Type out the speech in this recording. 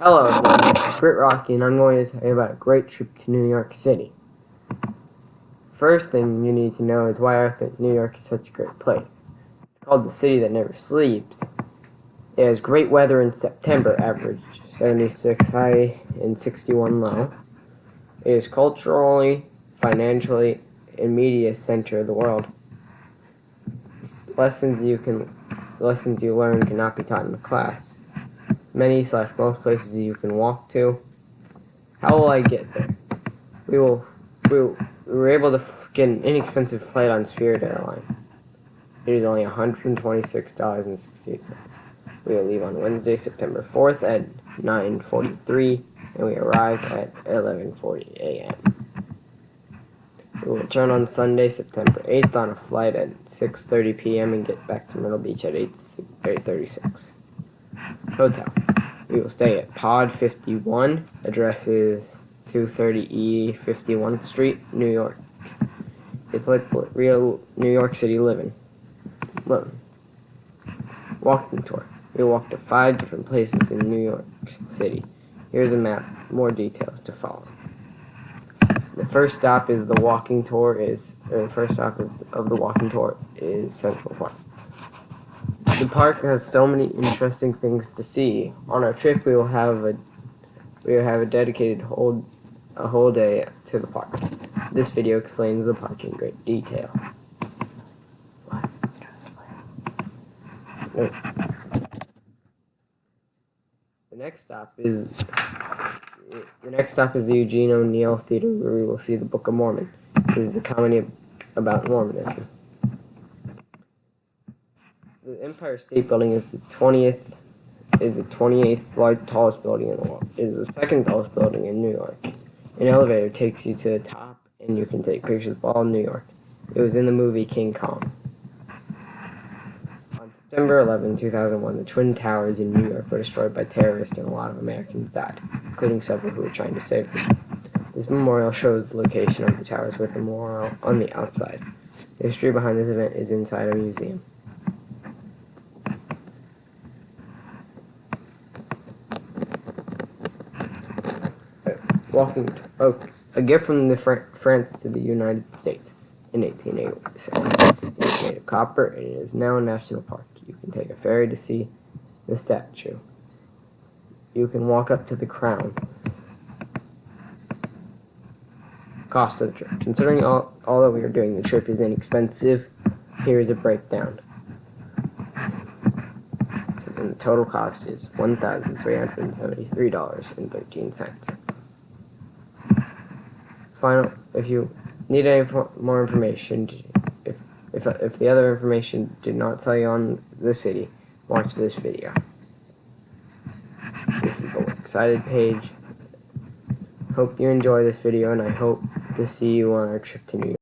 Hello everyone, this is Grit Rocky and I'm going to tell you about a great trip to New York City. First thing you need to know is why I think New York is such a great place. It's called the city that never sleeps. It has great weather in September, average 76 high and 61 low. It is culturally, financially, and media center of the world. Lessons you learn cannot be taught in a class. Most places you can walk to. How will I get there? We were able to get an inexpensive flight on Spirit Airline. It is only $126.68. We will leave on Wednesday, September 4th at 9:43, and we arrive at 11:40 a.m. We will return on Sunday, September 8th on a flight at 6:30 p.m. and get back to Myrtle Beach at 8:36. Hotel. We will stay at Pod 51. Address is 230 E 51th Street, New York. It's like real New York City living. Walking tour. We will walk to 5 different places in New York City. Here's a map. More details to follow. The first stop of the walking tour is Central Park. The park has so many interesting things to see. On our trip, we will have a dedicated whole day to the park. This video explains the park in great detail. The next stop is the Eugene O'Neill Theater, where we will see the Book of Mormon. This is a comedy about Mormonism. The Empire State Building is the 28th tallest building in the world. It is the second tallest building in New York. An elevator takes you to the top, and you can take pictures of all New York. It was in the movie King Kong. On September 11, 2001, the Twin Towers in New York were destroyed by terrorists, and a lot of Americans died, including several who were trying to save them. This memorial shows the location of the towers with a memorial on the outside. The history behind this event is inside a museum. A gift from France to the United States in 1887. It is made of copper and it is now a national park. You can take a ferry to see the statue. You can walk up to the crown. Cost of the trip. Considering all that we are doing, the trip is inexpensive. Here is a breakdown. So then the total cost is $1,373.13. If you need any more information, if the other information did not tell you on the city, watch this video. This is the Excited page. Hope you enjoy this video, and I hope to see you on our trip to New York.